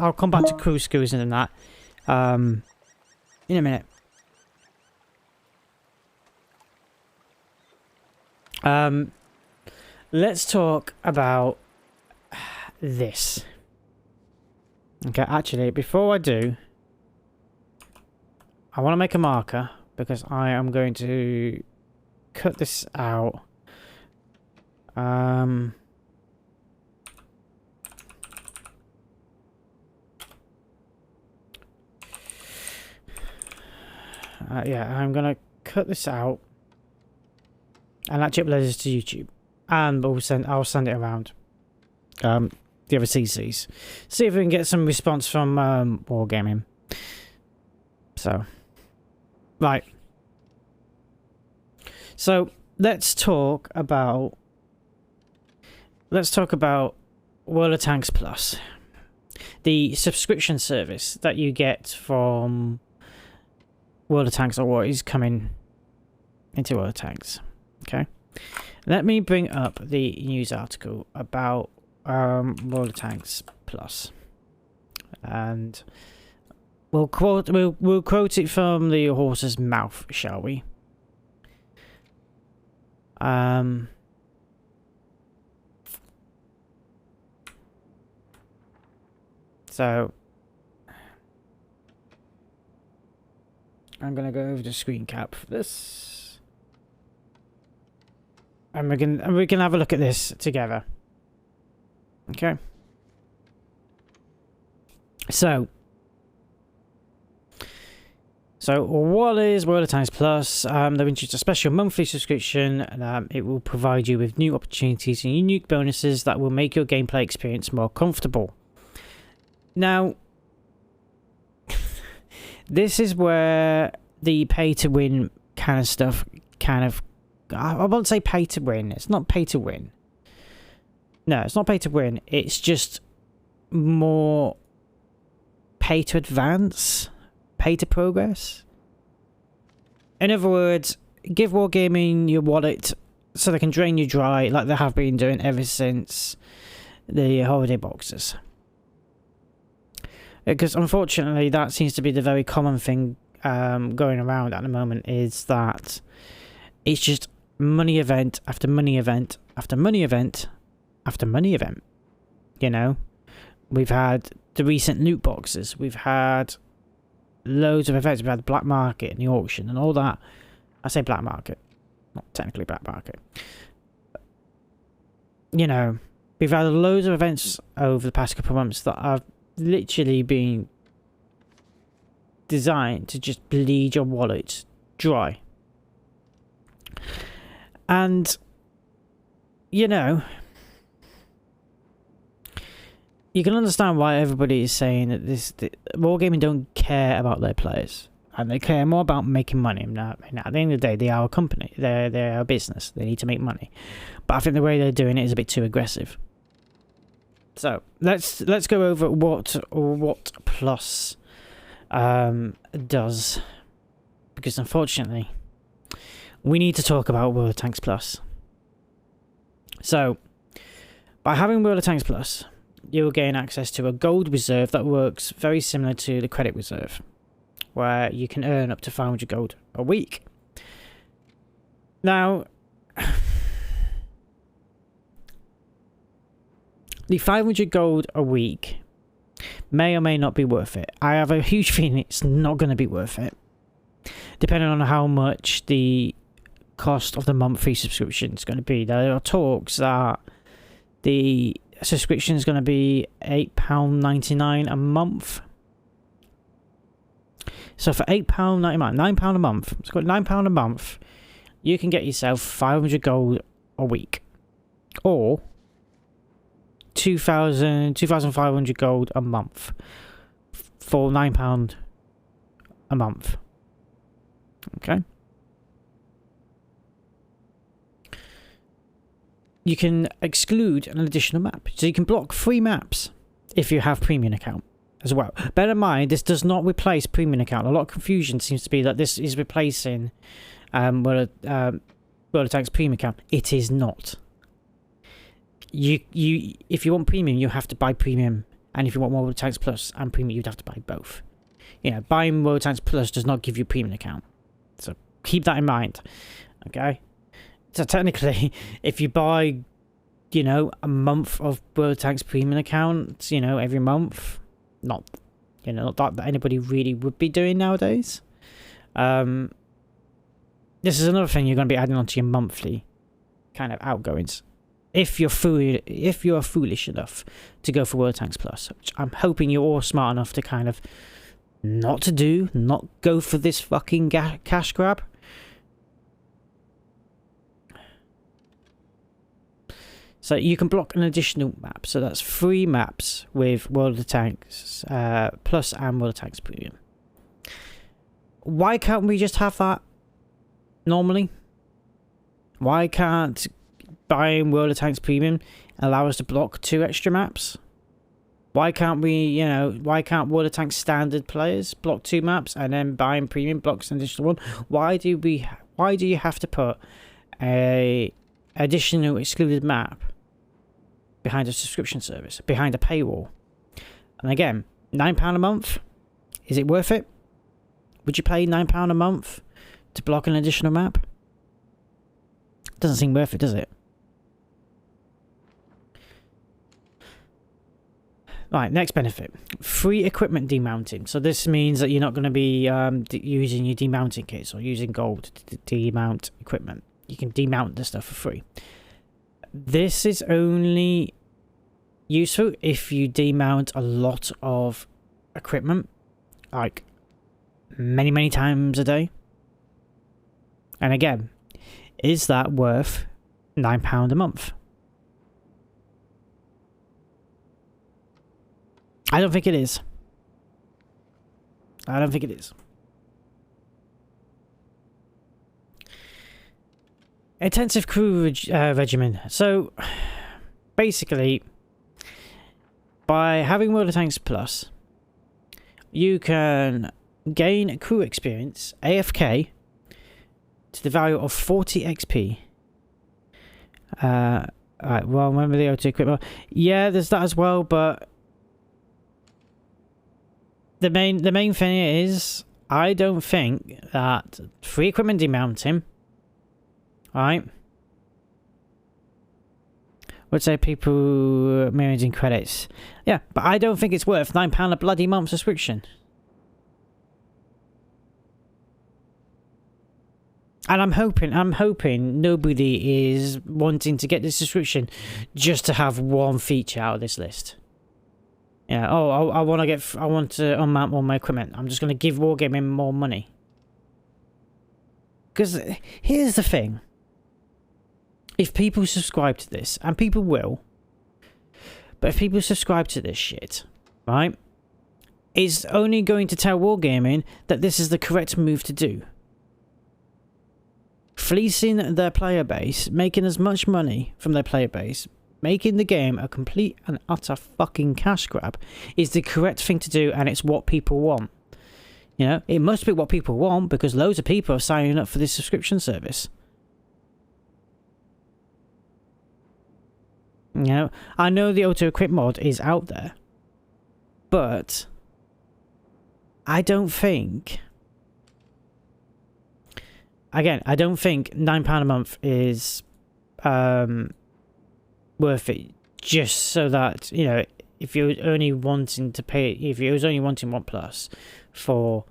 I'll come back to crew cruising and that in a minute. Let's talk about this. Okay, actually, before I do, I want to make a marker because I am going to cut this out. Yeah, I'm gonna cut this out and actually upload this to YouTube, and I'll send it around the other CCs. See if we can get some response from Wargaming. So, right. So let's talk about World of Tanks Plus, the subscription service that you get from World of Tanks, or what is coming into World of Tanks. Okay, let me bring up the news article about World of Tanks Plus, and we'll quote it from the horse's mouth, shall we? So I'm gonna go over the screen cap for this, and we can have a look at this together. Okay. So what is World of Tanks Plus? They've introduced a special monthly subscription. It will provide you with new opportunities and unique bonuses that will make your gameplay experience more comfortable. Now, this is where the pay-to-win kind of stuff I won't say pay-to-win. It's not pay-to-win. No, it's not pay-to-win. It's just more pay-to-advance, pay-to-progress. In other words, give Wargaming your wallet so they can drain you dry like they have been doing ever since the holiday boxes. Because unfortunately, that seems to be the very common thing going around at the moment, is that it's just money event after money event after money event after money event. You know, we've had the recent loot boxes, we've had loads of events, we've had the black market and the auction and all that. I say black market, not technically black market. You know, we've had loads of events over the past couple of months that have literally been designed to just bleed your wallet dry. And, you know, you can understand why everybody is saying that Wargaming don't care about their players. And they care more about making money. Now, at the end of the day, they are a company. They're a business. They need to make money. But I think the way they're doing it is a bit too aggressive. So let's go over what Plus does, because unfortunately we need to talk about World of Tanks Plus. So by having World of Tanks Plus, you'll gain access to a gold reserve that works very similar to the credit reserve, where you can earn up to 500 gold a week. Now, the 500 gold a week may or may not be worth it. I have a huge feeling it's not going to be worth it, depending on how much the cost of the monthly subscription is going to be. There are talks that the subscription is going to be £8.99 a month. So for £8.99, £9 a month, it's got £9 a month, you can get yourself 500 gold a week, or 2,500 gold a month for £9 a month. Okay. You can exclude an additional map, so you can block 3 maps if you have premium account as well. Bear in mind, this does not replace premium account. A lot of confusion seems to be that this is replacing World of Tanks premium account. It is not. If you want premium, you have to buy premium And if you want World of Tanks Plus and Premium, you'd have to buy both. You know, buying World of Tanks Plus does not give you a Premium account. So keep that in mind. Okay? So technically, if you buy, you know, a month of World of Tanks Premium account, you know, every month, not that anybody really would be doing nowadays. This is another thing you're going to be adding onto your monthly kind of outgoings. If you're foolish enough to go for World Tanks Plus, which I'm hoping you're all smart enough to kind of not go for this fucking cash grab. So you can block an additional map. So that's 3 maps with World of Tanks Plus and World of Tanks Premium. Why can't we just have that normally? Why can't buying World of Tanks Premium allow us to block 2 extra maps? Why can't we, you know, why can't World of Tanks standard players block 2 maps and then buying Premium blocks an additional 1? Why do you have to put a additional excluded map behind a subscription service, behind a paywall? And again, £9 a month, is it worth it? Would you pay £9 a month to block an additional map? Doesn't seem worth it, does it? Right, next benefit. Free equipment demounting. So this means that you're not going to be using your demounting kits or using gold to demount equipment. You can demount the stuff for free. This is only useful if you demount a lot of equipment, like many times a day. And again, is that worth £9 a month? I don't think it is. I don't think it is. Intensive crew regimen. So, basically, by having World of Tanks Plus, you can gain crew experience, AFK, to the value of 40 XP. Alright, well, remember the O2 equipment. Yeah, there's that as well, but the main thing is, I don't think that free equipment demounting, right? Would say people managing credits. Yeah, but I don't think it's worth £9 a bloody month subscription. And I'm hoping nobody is wanting to get this subscription just to have one feature out of this list. Yeah, oh, I want to unmount all my equipment. I'm just going to give Wargaming more money. Because here's the thing. If people subscribe to this, and people will, but if people subscribe to this shit, right, it's only going to tell Wargaming that this is the correct move to do. Fleecing their player base, making as much money from their player base, making the game a complete and utter fucking cash grab is the correct thing to do, and it's what people want. You know, it must be what people want because loads of people are signing up for this subscription service. You know, I know the auto-equip mod is out there, but I don't think... Again, I don't think £9 a month is worth it just so that, you know, if you're only wanting to pay, if you was only wanting $1+ for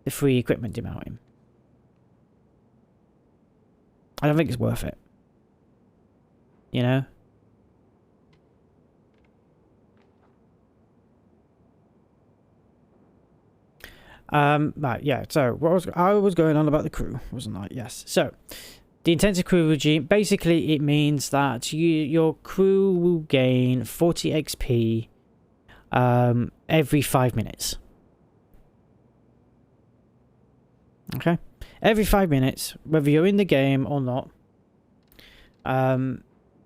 the free equipment demounting. I don't think it's worth it. You know? Right, yeah, so I was going on about the crew, wasn't I? Yes. So the intensive crew regime, basically it means that your crew will gain 40 XP every 5 minutes. Okay? Every 5 minutes, whether you're in the game or not,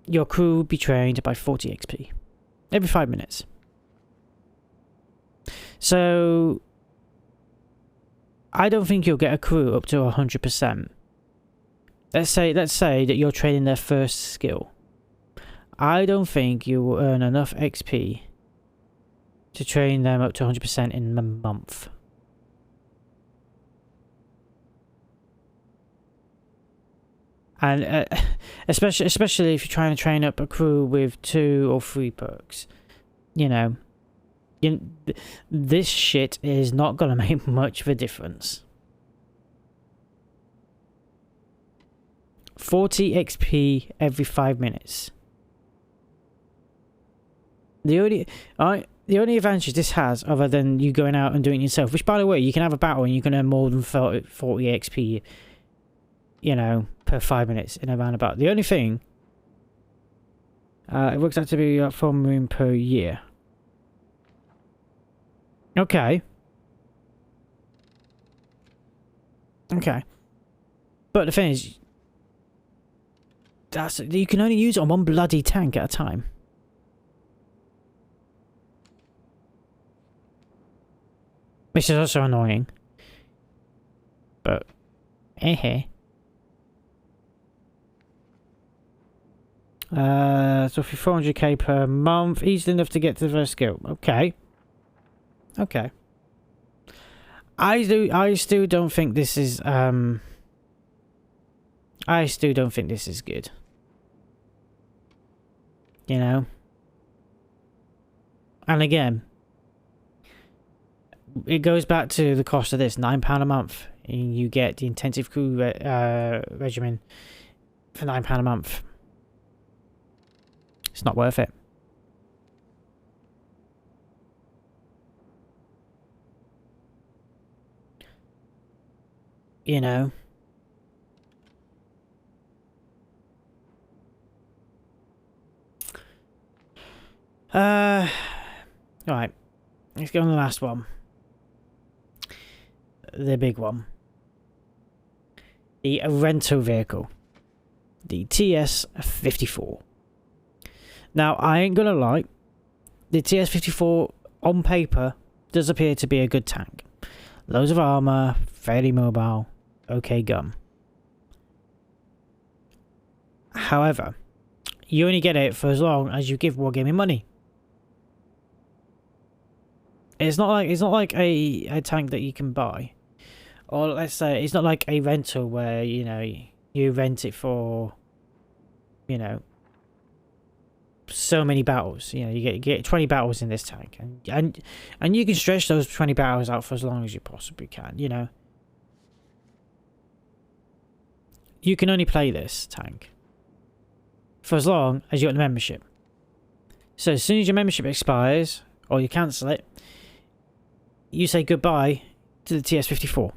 your crew will be trained by 40 XP. Every 5 minutes. So I don't think you'll get a crew up to 100%. Let's say that you're training their first skill. I don't think you will earn enough XP to train them up to 100% in a month. And especially if you're trying to train up a crew with 2 or 3 perks, you know, this shit is not going to make much of a difference. 40 XP every 5 minutes. The only advantage this has, other than you going out and doing it yourself, which by the way, you can have a battle and you can earn more than 40 XP, you know, per 5 minutes in a roundabout. The only thing, it works out to be 4 million per year. Okay. Okay. But the thing is, you can only use it on one bloody tank at a time. Which is also annoying. But, so for 400k per month, easy enough to get to the first skill. Okay. Okay. I still don't think this is, I still don't think this is good. You know? And again, it goes back to the cost of this, £9 a month. And you get the intensive crew regimen for £9 a month. It's not worth it. You know? Alright. Let's go on the last one. The big one. The rental vehicle. The TS-54. Now, I ain't gonna lie. The TS-54, on paper, does appear to be a good tank. Loads of armor, fairly mobile, okay gun. However, you only get it for as long as you give Wargaming money. It's not like a tank that you can buy, or let's say it's not like a rental where, you know, you rent it for, you know, so many battles. You know, you get 20 battles in this tank, and you can stretch those 20 battles out for as long as you possibly can. You know, you can only play this tank for as long as you got the membership. So as soon as your membership expires or you cancel it, you say goodbye to the TS-54.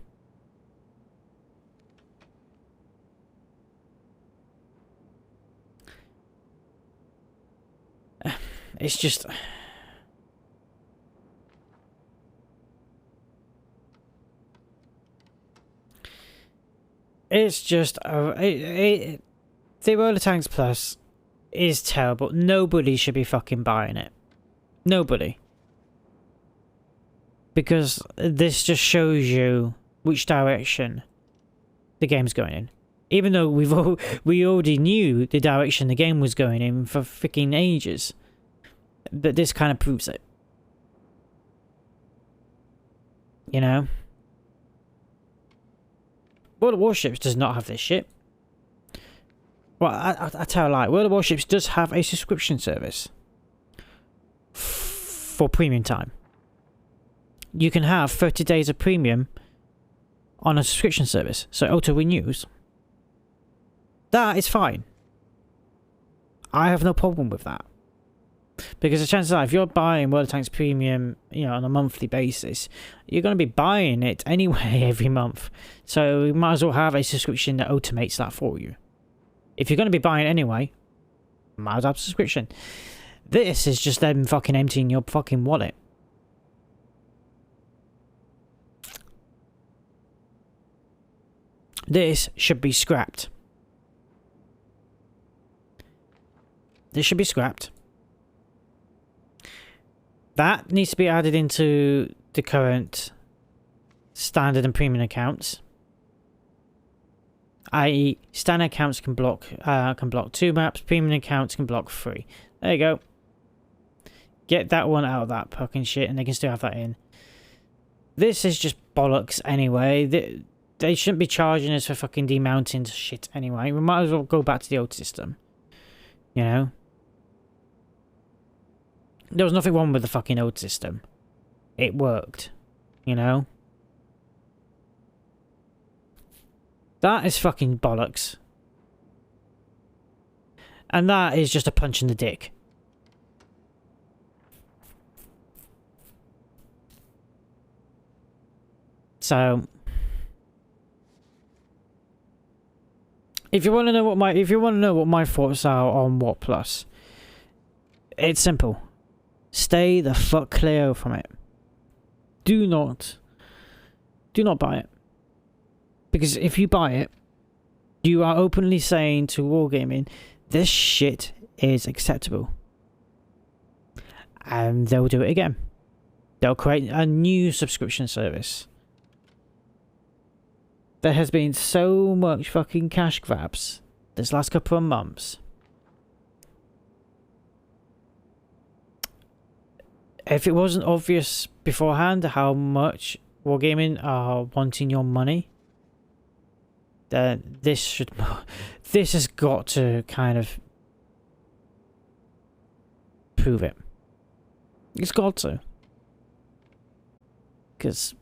It's just... It's just... the World of Tanks Plus is terrible. Nobody should be fucking buying it. Nobody. Because this just shows you which direction the game's going in. Even though we already knew the direction the game was going in for freaking ages. But this kind of proves it. You know? World of Warships does not have this shit. Well, I tell a lie. World of Warships does have a subscription service. For premium time. You can have 30 days of premium on a subscription service. So auto renews. That is fine. I have no problem with that. Because the chances are, if you're buying World of Tanks Premium, you know, on a monthly basis, you're going to be buying it anyway every month. So you might as well have a subscription that automates that for you. If you're going to be buying it anyway, might as well have a subscription. This is just them fucking emptying your fucking wallet. This should be scrapped. This should be scrapped. That needs to be added into the current standard and premium accounts. I.e., standard accounts can block 2 maps, premium accounts can block 3. There you go. Get that one out of that fucking shit, and they can still have that in. This is just bollocks anyway. They shouldn't be charging us for fucking demounting shit anyway. We might as well go back to the old system. You know? There was nothing wrong with the fucking old system. It worked. You know? That is fucking bollocks. And that is just a punch in the dick. So, if you want to know what my thoughts are on What Plus, it's simple. Stay the fuck clear from it. Do not buy it. Because if you buy it, you are openly saying to Wargaming, this shit is acceptable. And they'll do it again. They'll create a new subscription service. There has been so much fucking cash grabs this last couple of months. If it wasn't obvious beforehand how much Wargaming are wanting your money, then this has got to kind of prove it. It's got to. Because